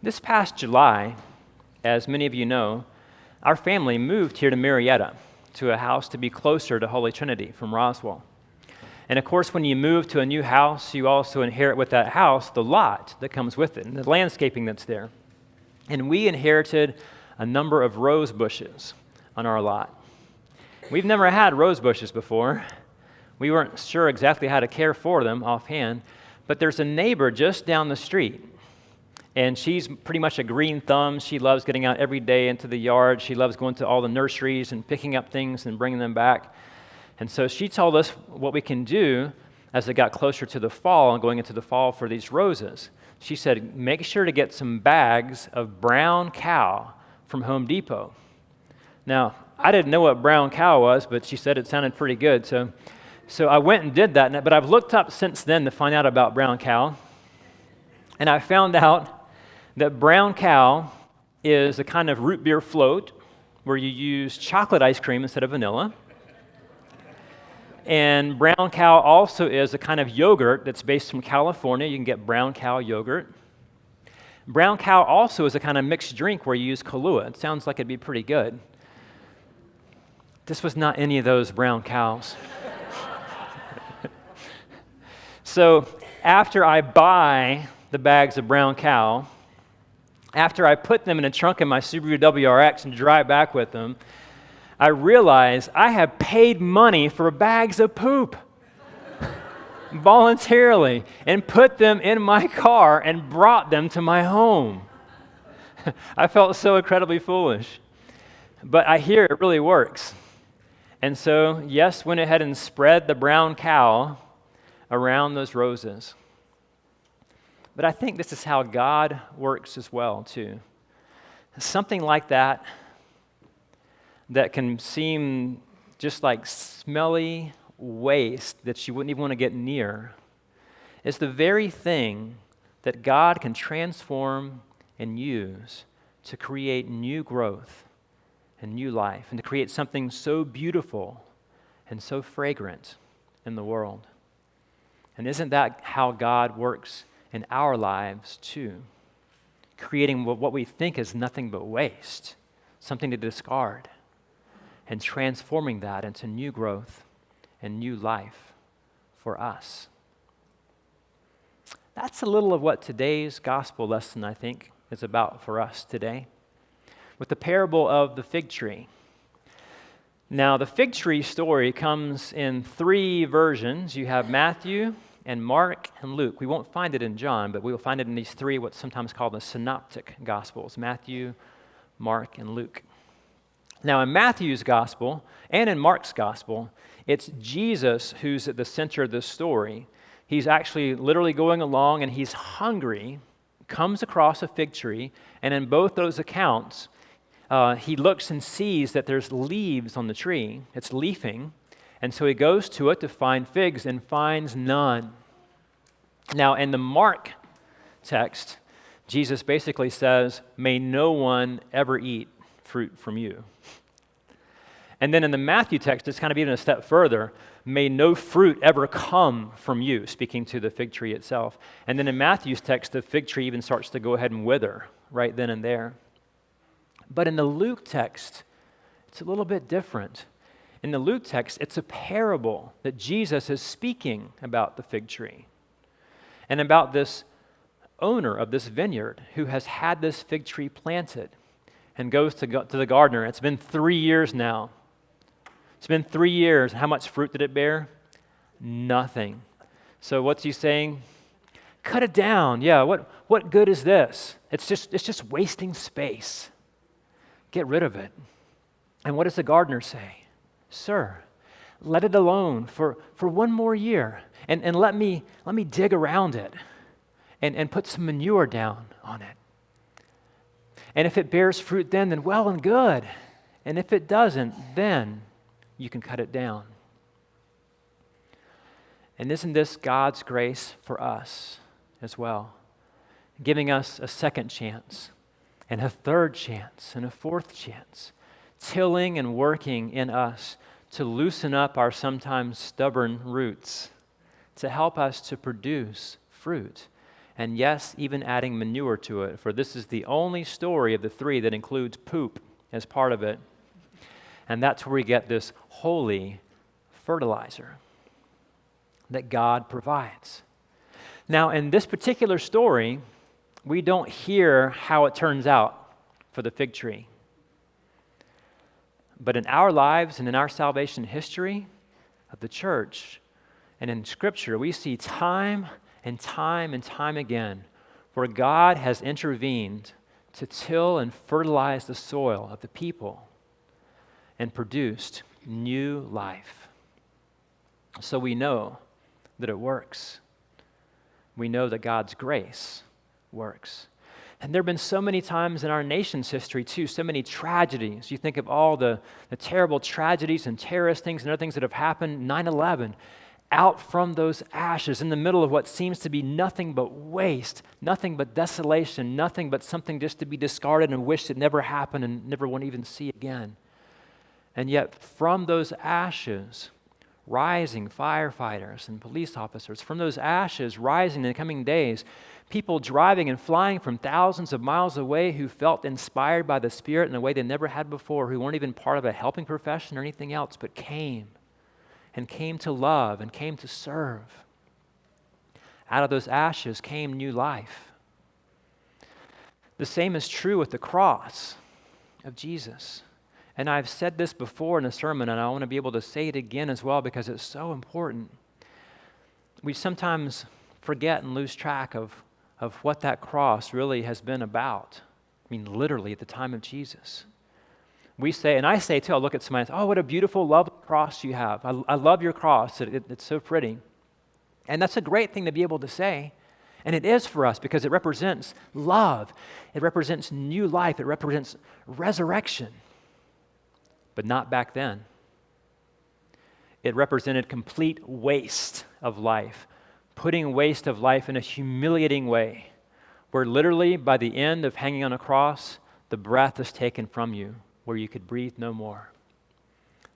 This past July, as many of you know, our family moved here to Marietta, to a house to be closer to Holy Trinity from Roswell. And of course, when you move to a new house, you also inherit with that house the lot that comes with it and the landscaping that's there. And we inherited a number of rose bushes on our lot. We've never had rose bushes before. We weren't sure exactly how to care for them offhand, but there's a neighbor just down the street. And she's pretty much a green thumb. She loves getting out every day into the yard. She loves going to all the nurseries and picking up things and bringing them back. And so she told us what we can do as it got closer to the fall and going into the fall for these roses. She said, make sure to get some bags of brown cow from Home Depot. Now, I didn't know what brown cow was, but she said it sounded pretty good. So I went and did that, but I've looked up since then to find out about brown cow. And I found out that brown cow is a kind of root beer float where you use chocolate ice cream instead of vanilla. And brown cow also is a kind of yogurt that's based from California. You can get brown cow yogurt. Brown cow also is a kind of mixed drink where you use Kahlua. It sounds like it'd be pretty good. This was not any of those brown cows. So after I buy the bags of brown cow, after I put them in a trunk in my Subaru WRX and drive back with them, I realize I have paid money for bags of poop voluntarily and put them in my car and brought them to my home. I felt so incredibly foolish. But I hear it really works. And so, yes, went ahead and spread the brown cow around those roses. But I think this is how God works as well, too. Something like that can seem just like smelly waste that you wouldn't even want to get near is the very thing that God can transform and use to create new growth and new life and to create something so beautiful and so fragrant in the world. And isn't that how God works in our lives too? Creating what we think is nothing but waste, something to discard, and transforming that into new growth and new life for us. That's a little of what today's gospel lesson, I think, is about for us today, with the parable of the fig tree. Now, the fig tree story comes in 3 versions. You have Matthew and Mark and Luke. We won't find it in John, but we will find it in these 3, what's sometimes called the synoptic gospels, Matthew, Mark, and Luke. Now, in Matthew's gospel and in Mark's gospel, it's Jesus who's at the center of this story. He's actually literally going along and he's hungry, comes across a fig tree, and in both those accounts, he looks and sees that there's leaves on the tree. It's leafing, and so he goes to it to find figs and finds none. Now, in the Mark text, Jesus basically says, "May no one ever eat fruit from you." And then in the Matthew text, it's kind of even a step further. "May no fruit ever come from you," speaking to the fig tree itself. And then in Matthew's text, the fig tree even starts to go ahead and wither right then and there. But in the Luke text, it's a little bit different. In the Luke text, it's a parable that Jesus is speaking about the fig tree and about this owner of this vineyard who has had this fig tree planted and goes to the gardener. It's been 3 years now. It's been 3 years. How much fruit did it bear? Nothing. So what's he saying? Cut it down. Yeah, what good is this? It's just wasting space. Get rid of it. And what does the gardener say? Sir, let it alone for 1 more year and let me dig around it and put some manure down on it. And if it bears fruit then well and good. And if it doesn't, then you can cut it down. And isn't this God's grace for us as well? Giving us a second chance and a third chance and a fourth chance, tilling and working in us to loosen up our sometimes stubborn roots, to help us to produce fruit and yes, even adding manure to it, for this is the only story of the three that includes poop as part of it. And that's where we get this holy fertilizer that God provides. Now, in this particular story, we don't hear how it turns out for the fig tree. But in our lives and in our salvation history of the church and in Scripture, we see time and time and time again where God has intervened to till and fertilize the soil of the people and produced new life. So we know that it works. We know that God's grace works. And there have been so many times in our nation's history, too, so many tragedies. You think of all the terrible tragedies and terrorist things and other things that have happened, 9/11, out from those ashes in the middle of what seems to be nothing but waste, nothing but desolation, nothing but something just to be discarded and wished it never happened and never won't even see again. And yet from those ashes, rising firefighters and police officers, from those ashes rising in the coming days, people driving and flying from thousands of miles away who felt inspired by the Spirit in a way they never had before, who weren't even part of a helping profession or anything else, but came to love and came to serve. Out of those ashes came new life. The same is true with the cross of Jesus. And I've said this before in a sermon, and I want to be able to say it again as well because it's so important. We sometimes forget and lose track of what that cross really has been about. I mean, literally at the time of Jesus. We say, and I say too, I'll look at somebody and say, oh, what a beautiful, lovely cross you have. I love your cross. It's so pretty. And that's a great thing to be able to say. And it is for us because it represents love. It represents new life. It represents resurrection. But not back then. It represented complete waste of life, putting waste of life in a humiliating way, where literally by the end of hanging on a cross, the breath is taken from you, where you could breathe no more.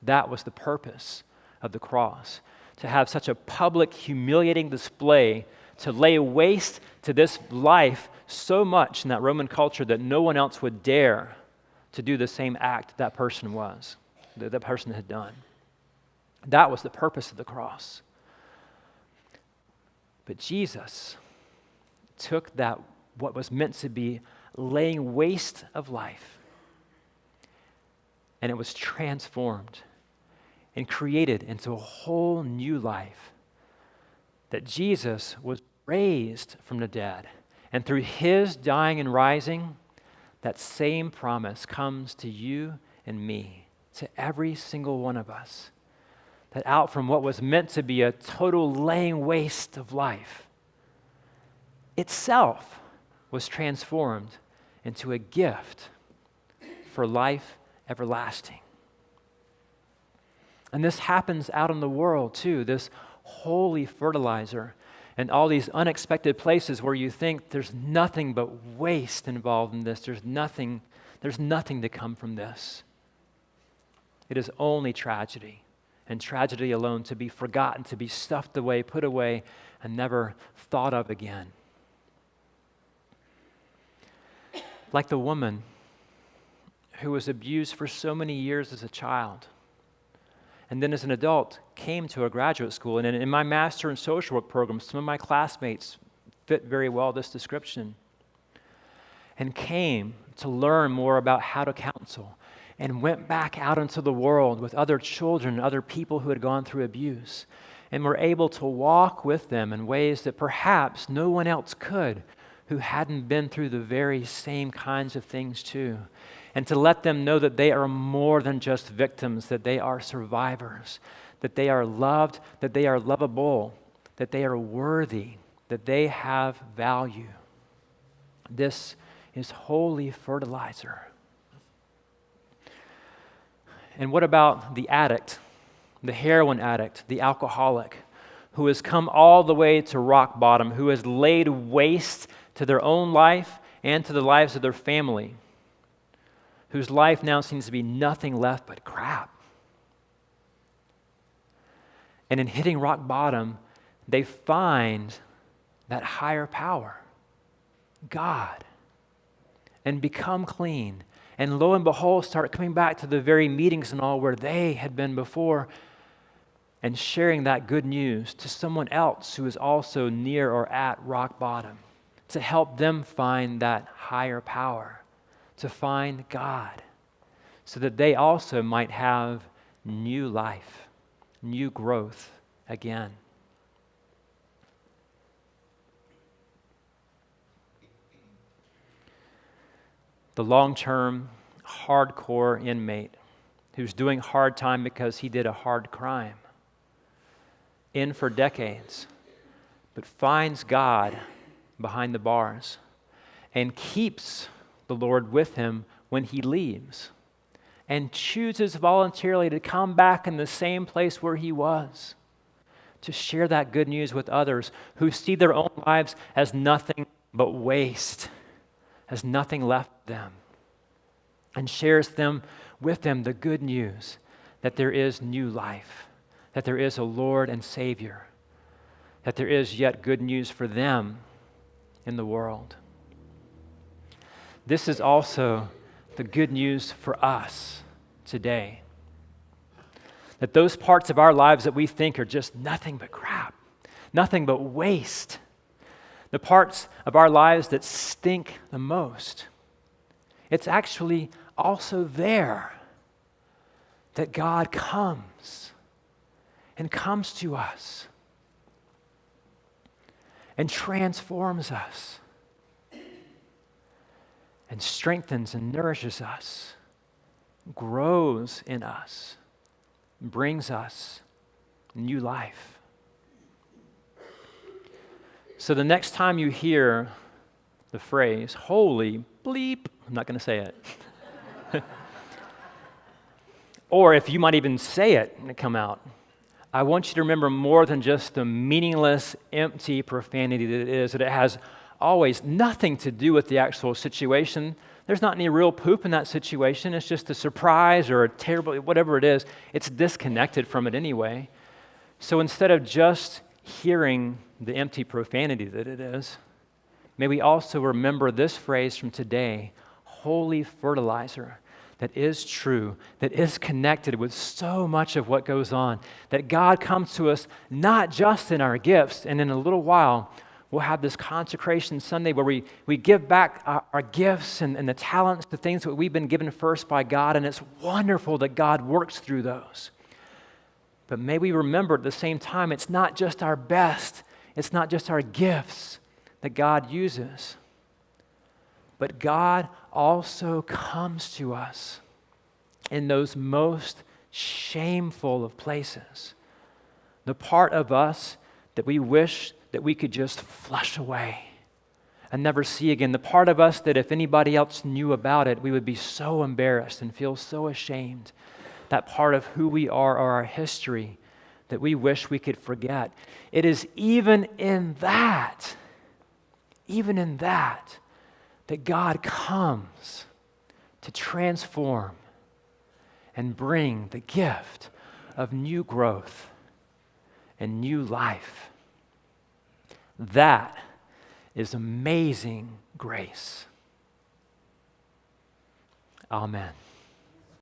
That was the purpose of the cross, to have such a public, humiliating display, to lay waste to this life so much in that Roman culture that no one else would dare to do the same act that person had done. That was the purpose of the cross. But Jesus took that, what was meant to be laying waste of life, and it was transformed and created into a whole new life. That Jesus was raised from the dead, and through his dying and rising, that same promise comes to you and me, to every single one of us. That out from what was meant to be a total laying waste of life, itself was transformed into a gift for life everlasting. And this happens out in the world too, this holy fertilizer and all these unexpected places where you think there's nothing but waste involved in this. There's nothing to come from this. It is only tragedy, and tragedy alone, to be forgotten, to be stuffed away, put away, and never thought of again. Like the woman who was abused for so many years as a child, and then as an adult came to a graduate school. And in my master in social work program, some of my classmates fit very well this description, and came to learn more about how to counsel, and went back out into the world with other children, other people who had gone through abuse, and were able to walk with them in ways that perhaps no one else could who hadn't been through the very same kinds of things too. And to let them know that they are more than just victims, that they are survivors, that they are loved, that they are lovable, that they are worthy, that they have value. This is holy fertilizer. And what about the addict, the heroin addict, the alcoholic, who has come all the way to rock bottom, who has laid waste to their own life and to the lives of their family, whose life now seems to be nothing left but crap? And in hitting rock bottom, they find that higher power. God and become clean. And lo and behold, start coming back to the very meetings and all where they had been before and sharing that good news to someone else who is also near or at rock bottom, to help them find that higher power, to find God, so that they also might have new life, new growth again. The long-term, hardcore inmate who's doing hard time because he did a hard crime, in for decades, but finds God behind the bars and keeps the Lord with him when he leaves and chooses voluntarily to come back in the same place where he was, to share that good news with others who see their own lives as nothing but waste, has nothing left them, and shares with them the good news that there is new life, that there is a Lord and Savior, that there is yet good news for them in the world. This is also the good news for us today. That those parts of our lives that we think are just nothing but crap, nothing but waste, the parts of our lives that stink the most, it's actually also there that God comes to us and transforms us and strengthens and nourishes us, grows in us, brings us new life. So the next time you hear the phrase, holy bleep, I'm not going to say it. Or if you might even say it and it come out, I want you to remember more than just the meaningless, empty profanity that it is, that it has always nothing to do with the actual situation. There's not any real poop in that situation. It's just a surprise or a terrible, whatever it is, it's disconnected from it anyway. So instead of just hearing the empty profanity that it is, may we also remember this phrase from today, holy fertilizer, that is true, that is connected with so much of what goes on, that God comes to us not just in our gifts, and in a little while, we'll have this consecration Sunday where we give back our gifts and the talents, the things that we've been given first by God, and it's wonderful that God works through those. But may we remember at the same time, it's not just our best, it's not just our gifts that God uses, but God also comes to us in those most shameful of places, the part of us that we wish that we could just flush away and never see again, the part of us that if anybody else knew about it, we would be so embarrassed and feel so ashamed, that part of who we are or our history that we wish we could forget. It is even in that, that God comes to transform and bring the gift of new growth and new life. That is amazing grace. Amen.